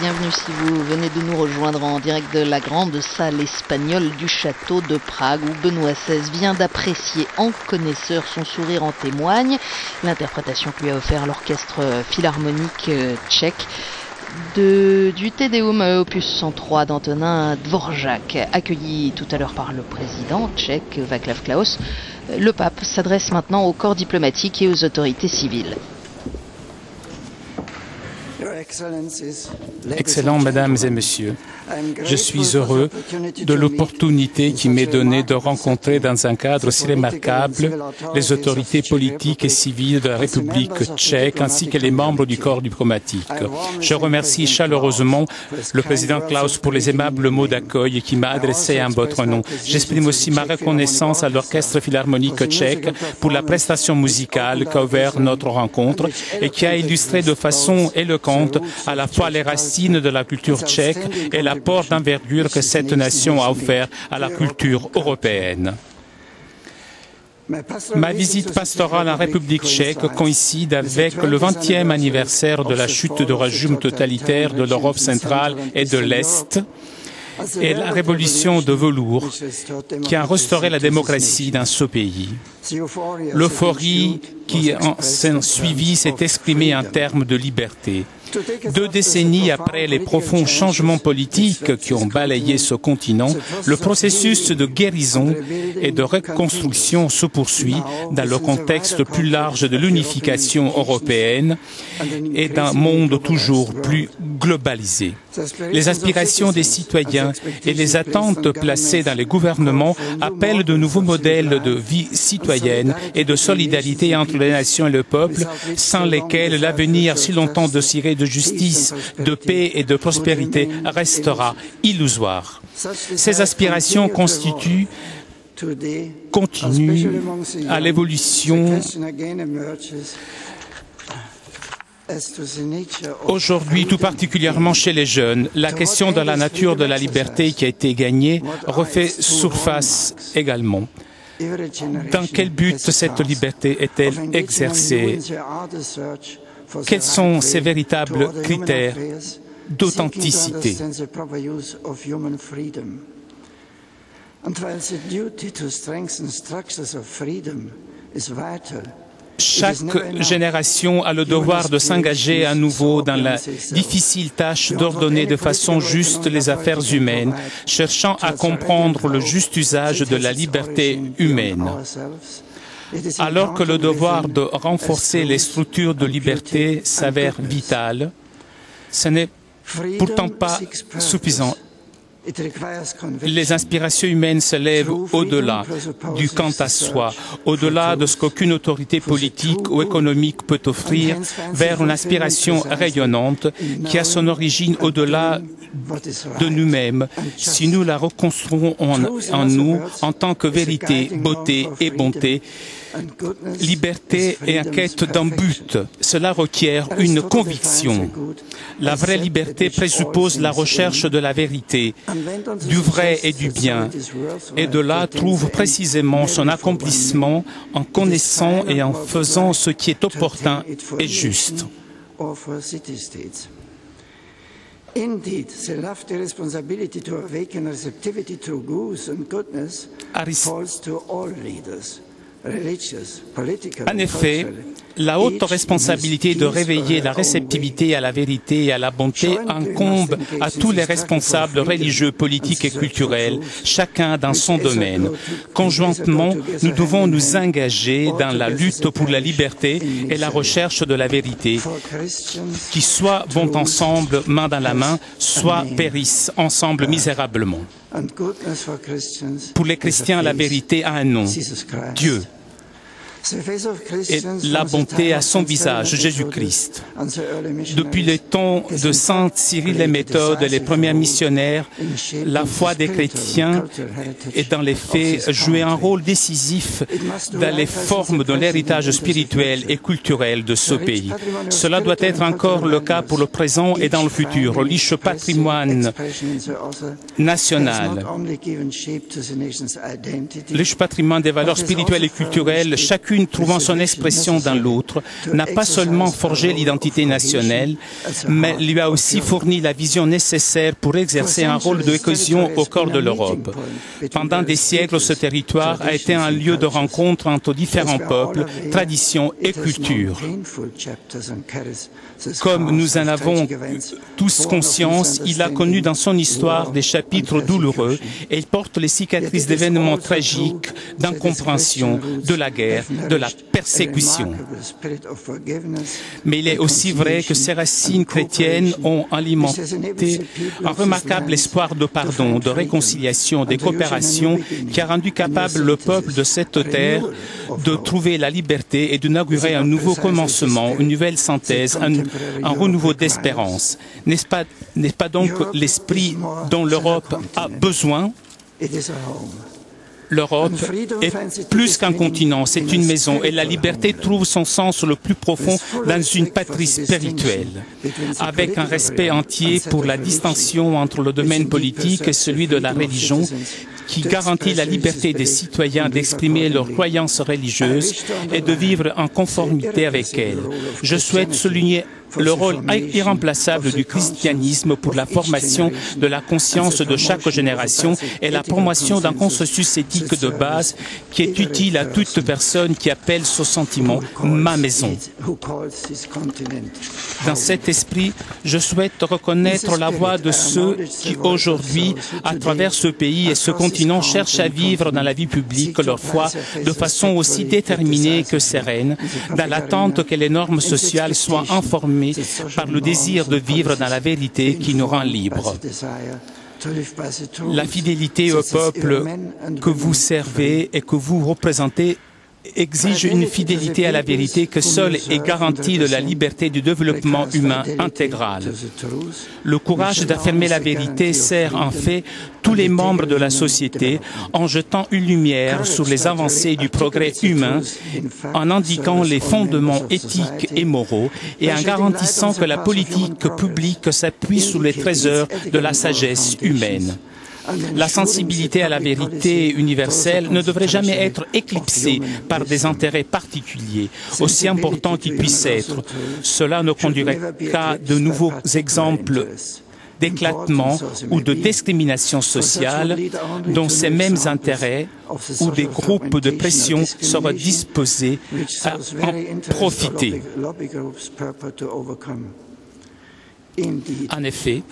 Bienvenue si vous venez de nous rejoindre en direct de la grande salle espagnole du château de Prague où Benoît XVI vient d'apprécier en connaisseur, son sourire en témoigne, l'interprétation que lui a offert l'orchestre philharmonique tchèque du Te Deum opus 103 d'Antonin Dvorak, accueilli tout à l'heure par le président tchèque Václav Klaus. Le pape s'adresse maintenant au corps diplomatique et aux autorités civiles. Excellences, Mesdames et Messieurs, je suis heureux de l'opportunité qui m'est donnée de rencontrer dans un cadre si remarquable les autorités politiques et civiles de la République tchèque ainsi que les membres du corps diplomatique. Je remercie chaleureusement le président Klaus pour les aimables mots d'accueil qu'il m'a adressés en votre nom. J'exprime aussi ma reconnaissance à l'orchestre philharmonique tchèque pour la prestation musicale qu'a ouvert notre rencontre et qui a illustré de façon éloquente à la fois les racines de la culture tchèque et l'apport d'envergure que cette nation a offert à la culture européenne. Ma visite pastorale en République tchèque coïncide avec le 20e anniversaire de la chute du régime totalitaire de l'Europe centrale et de l'Est et la révolution de velours qui a restauré la démocratie dans ce pays. L'euphorie qui s'en suivit s'est exprimée en termes de liberté. 2 décennies après les profonds changements politiques qui ont balayé ce continent, le processus de guérison et de reconstruction se poursuit dans le contexte plus large de l'unification européenne et d'un monde toujours plus globalisé. Les aspirations des citoyens et les attentes placées dans les gouvernements appellent de nouveaux modèles de vie citoyenne et de solidarité entre les nations et le peuple, sans lesquels l'avenir si longtemps désiré de justice, de paix et de prospérité restera illusoire. Ces aspirations continuent à l'évolution. Aujourd'hui, tout particulièrement chez les jeunes, la question de la nature de la liberté qui a été gagnée refait surface également. Dans quel but cette liberté est-elle exercée? Quels sont ses véritables critères d'authenticité? Chaque génération a le devoir de s'engager à nouveau dans la difficile tâche d'ordonner de façon juste les affaires humaines, cherchant à comprendre le juste usage de la liberté humaine. Alors que le devoir de renforcer les structures de liberté s'avère vital, ce n'est pourtant pas suffisant. Les inspirations humaines se lèvent au-delà du quant à soi, au-delà de ce qu'aucune autorité politique ou économique peut offrir, vers une aspiration rayonnante qui a son origine au-delà de nous-mêmes, si nous la reconstruisons en nous en tant que vérité, beauté et bonté. Liberté et en quête d'un but, cela requiert une conviction. La vraie liberté présuppose la recherche de la vérité, du vrai et du bien, et de là trouve précisément son accomplissement en connaissant et en faisant ce qui est opportun et juste. Indeed, the lofty responsibility to awaken receptivity to good and goodness falls to all leaders. En effet, la haute responsabilité de réveiller la réceptivité à la vérité et à la bonté incombe à tous les responsables religieux, politiques et culturels, chacun dans son domaine. Conjointement, nous devons nous engager dans la lutte pour la liberté et la recherche de la vérité, qui soit vont ensemble, main dans la main, soit périssent ensemble misérablement. Pour les chrétiens, la vérité a un nom, Dieu. Et la bonté à son visage, Jésus-Christ. Depuis le temps de Saint Cyril et Méthode, les premiers missionnaires, la foi des chrétiens et dans les faits jouait un rôle décisif dans les formes de l'héritage spirituel et culturel de ce pays. Cela doit être encore le cas pour le présent et dans le futur. Le riche patrimoine national, le riche patrimoine des valeurs spirituelles et culturelles, chacune chacune trouvant son expression dans l'autre, n'a pas seulement forgé l'identité nationale, mais lui a aussi fourni la vision nécessaire pour exercer un rôle de cohésion au cœur de l'Europe. Pendant des siècles, ce territoire a été un lieu de rencontre entre différents peuples, traditions et cultures. Comme nous en avons tous conscience, il a connu dans son histoire des chapitres douloureux et il porte les cicatrices d'événements tragiques, d'incompréhension, de la guerre, de la persécution. Mais il est aussi vrai que ses racines chrétiennes ont alimenté un remarquable espoir de pardon, de réconciliation, de coopération qui a rendu capable le peuple de cette terre de trouver la liberté et d'inaugurer un nouveau commencement, une nouvelle synthèse, un renouveau d'espérance. N'est-ce pas donc l'esprit dont l'Europe a besoin? L'Europe est plus qu'un continent, c'est une maison et la liberté trouve son sens le plus profond dans une patrie spirituelle, avec un respect entier pour la distinction entre le domaine politique et celui de la religion, qui garantit la liberté des citoyens d'exprimer leurs croyances religieuses et de vivre en conformité avec elles. Je souhaite souligner le rôle irremplaçable du christianisme pour la formation de la conscience de chaque génération et la promotion d'un consensus éthique de base qui est utile à toute personne qui appelle ce sentiment « ma maison ». Dans cet esprit, je souhaite reconnaître la voix de ceux qui aujourd'hui, à travers ce pays et ce continent, cherchent à vivre dans la vie publique leur foi de façon aussi déterminée que sereine, dans l'attente que les normes sociales soient informées par le désir de vivre dans la vérité qui nous rend libres. La fidélité au peuple que vous servez et que vous représentez exige une fidélité à la vérité que seule est garantie de la liberté du développement humain intégral. Le courage d'affirmer la vérité sert en fait tous les membres de la société en jetant une lumière sur les avancées du progrès humain, en indiquant les fondements éthiques et moraux et en garantissant que la politique publique s'appuie sur les trésors de la sagesse humaine. La sensibilité à la vérité universelle ne devrait jamais être éclipsée par des intérêts particuliers, aussi importants qu'ils puissent être. Cela ne conduirait qu'à de nouveaux exemples d'éclatement ou de discrimination sociale dont ces mêmes intérêts ou des groupes de pression seraient disposés à en profiter. En effet,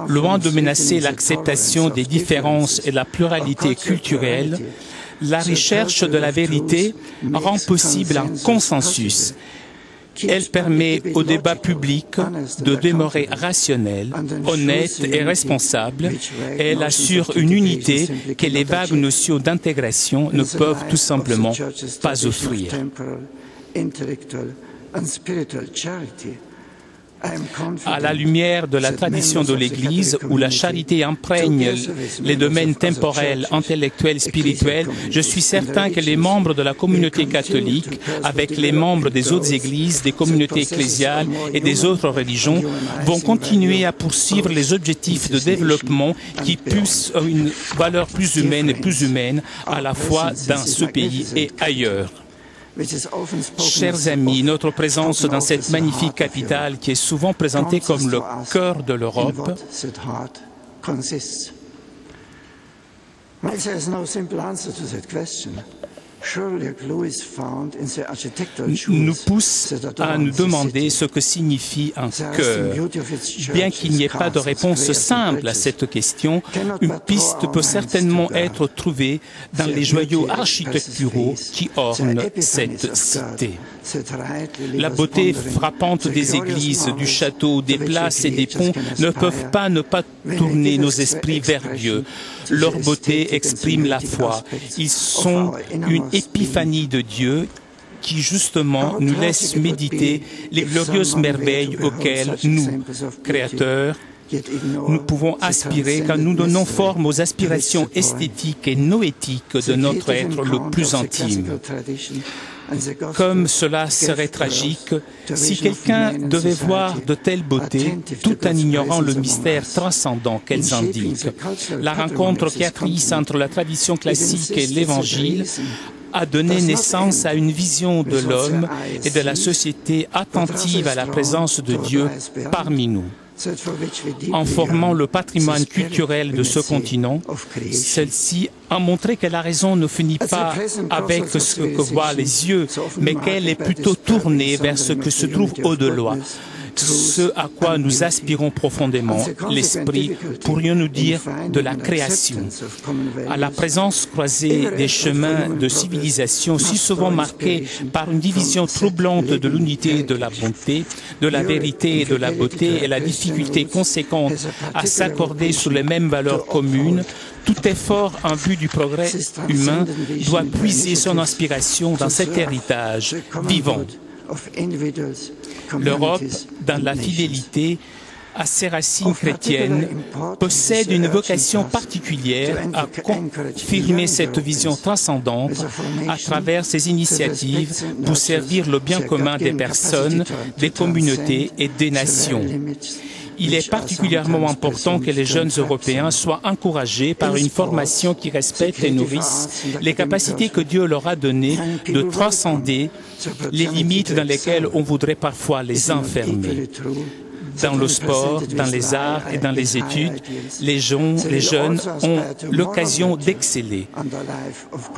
loin de menacer l'acceptation des différences et la pluralité culturelle, la recherche de la vérité rend possible un consensus. Elle permet au débat public de demeurer rationnel, honnête et responsable, et elle assure une unité que les vagues notions d'intégration ne peuvent tout simplement pas offrir. À la lumière de la tradition de l'Église, où la charité imprègne les domaines temporels, intellectuels, spirituels, je suis certain que les membres de la communauté catholique, avec les membres des autres églises, des communautés ecclésiales et des autres religions, vont continuer à poursuivre les objectifs de développement qui poussent une valeur plus humaine à la fois dans ce pays et ailleurs. Chers amis, notre présence dans cette magnifique capitale qui est souvent présentée comme le cœur de l'Europe nous pousse à nous demander ce que signifie un cœur. Bien qu'il n'y ait pas de réponse simple à cette question, une piste peut certainement être trouvée dans les joyaux architecturaux qui ornent cette cité. La beauté frappante des églises, du château, des places et des ponts ne peuvent pas ne pas tourner nos esprits vers Dieu. Leur beauté exprime la foi. Ils sont une épiphanie de Dieu qui justement nous laisse méditer les glorieuses merveilles auxquelles nous, créateurs, nous pouvons aspirer quand nous donnons forme aux aspirations esthétiques et noétiques de notre être le plus intime. Comme cela serait tragique si quelqu'un devait voir de telles beautés tout en ignorant le mystère transcendant qu'elles indiquent. La rencontre créatrice entre la tradition classique et l'Évangile a donné naissance à une vision de l'homme et de la société attentive à la présence de Dieu parmi nous. En formant le patrimoine culturel de ce continent, celle-ci a montré que la raison ne finit pas avec ce que voient les yeux, mais qu'elle est plutôt tournée vers ce que se trouve au-delà, ce à quoi nous aspirons profondément, l'esprit, pourrions-nous dire, de la création. À la présence croisée des chemins de civilisation si souvent marqués par une division troublante de l'unité et de la bonté, de la vérité et de la beauté, et la difficulté conséquente à s'accorder sur les mêmes valeurs communes, tout effort en vue du progrès humain doit puiser son inspiration dans cet héritage vivant. L'Europe, dans la fidélité à ses racines chrétiennes, possède une vocation particulière à confirmer cette vision transcendante à travers ses initiatives pour servir le bien commun des personnes, des communautés et des nations. Il est particulièrement important que les jeunes Européens soient encouragés par une formation qui respecte et nourrisse les capacités que Dieu leur a données de transcender les limites dans lesquelles on voudrait parfois les enfermer. Dans le sport, dans les arts et dans les études, les jeunes ont l'occasion d'exceller.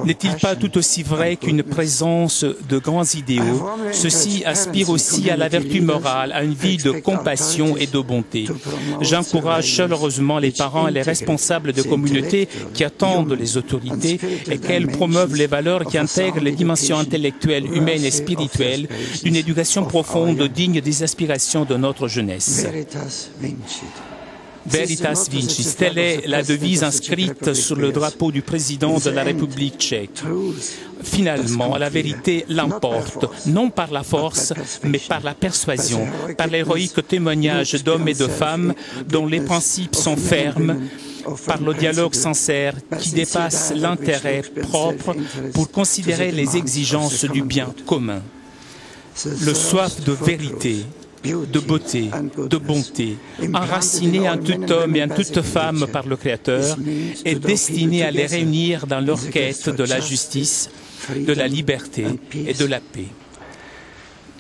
N'est-il pas tout aussi vrai qu'une présence de grands idéaux, ceux-ci aspirent aussi à la vertu morale, à une vie de compassion et de bonté. J'encourage chaleureusement les parents et les responsables de communautés qui attendent les autorités et qu'elles promeuvent les valeurs qui intègrent les dimensions intellectuelles, humaines et spirituelles d'une éducation profonde digne des aspirations de notre jeunesse. Veritas Vincis, telle est la devise inscrite sur le drapeau du président de la République tchèque. Finalement, la vérité l'emporte, non par la force, mais par la persuasion, par l'héroïque témoignage d'hommes et de femmes dont les principes sont fermes, par le dialogue sincère qui dépasse l'intérêt propre pour considérer les exigences du bien commun. Le soif de vérité, de beauté, de bonté, enraciné en tout homme et en toute femme par le Créateur, est destiné à les réunir dans leur quête de la justice, de la liberté et de la paix.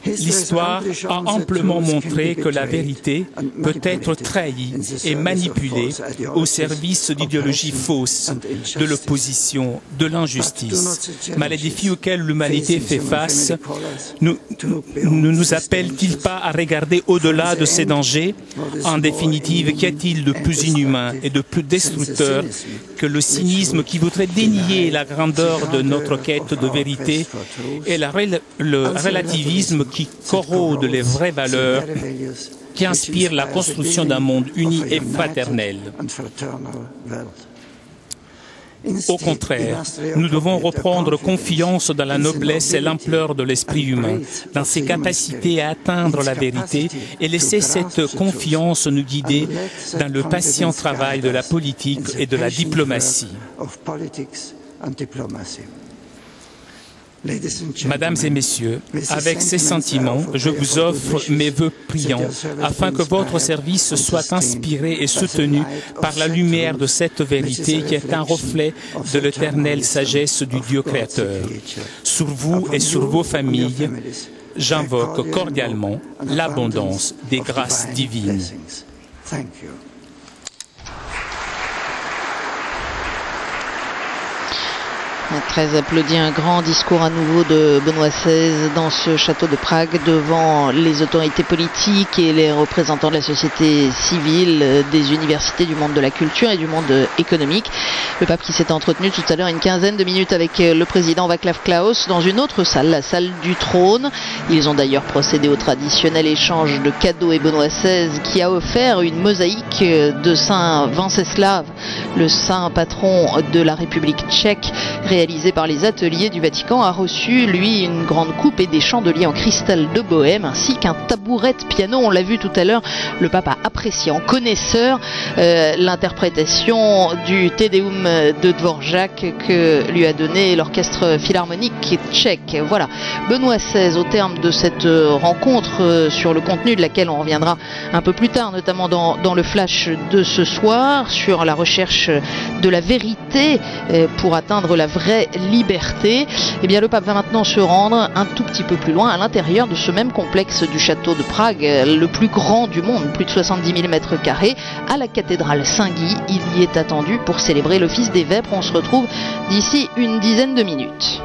L'histoire a amplement montré que la vérité peut être trahie et manipulée au service d'idéologies fausses, de l'opposition, de l'injustice. Mais les défis auxquels l'humanité fait face ne nous appellent-ils pas à regarder au-delà de ces dangers? En définitive, qu'y a-t-il de plus inhumain et de plus destructeur que le cynisme qui voudrait dénier la grandeur de notre quête de vérité et le relativisme qui corrode les vraies valeurs qui inspirent la construction d'un monde uni et fraternel. Au contraire, nous devons reprendre confiance dans la noblesse et l'ampleur de l'esprit humain, dans ses capacités à atteindre la vérité et laisser cette confiance nous guider dans le patient travail de la politique et de la diplomatie. Mesdames et Messieurs, avec ces sentiments, je vous offre mes vœux priants afin que votre service soit inspiré et soutenu par la lumière de cette vérité qui est un reflet de l'éternelle sagesse du Dieu créateur. Sur vous et sur vos familles, j'invoque cordialement l'abondance des grâces divines. Très applaudi, un grand discours à nouveau de Benoît XVI dans ce château de Prague devant les autorités politiques et les représentants de la société civile, des universités, du monde de la culture et du monde économique. Le pape qui s'est entretenu tout à l'heure une quinzaine de minutes avec le président Václav Klaus dans une autre salle, la salle du trône. Ils ont d'ailleurs procédé au traditionnel échange de cadeaux et Benoît XVI qui a offert une mosaïque de Saint Venceslas, le saint patron de la République tchèque, réalisé par les ateliers du Vatican, a reçu, lui, une grande coupe et des chandeliers en cristal de Bohême, ainsi qu'un tabouret de piano. On l'a vu tout à l'heure, le pape a apprécié en connaisseur l'interprétation du Te Deum de Dvorak que lui a donné l'orchestre philharmonique tchèque. Voilà, Benoît XVI, au terme de cette rencontre sur le contenu de laquelle on reviendra un peu plus tard, notamment dans le flash de ce soir, sur la recherche de la vérité pour atteindre la vraie liberté. Eh bien, le pape va maintenant se rendre un tout petit peu plus loin, à l'intérieur de ce même complexe du château de Prague, le plus grand du monde, plus de 70 000 mètres carrés, à la cathédrale Saint-Guy. Il y est attendu pour célébrer l'office des vêpres. On se retrouve d'ici une dizaine de minutes.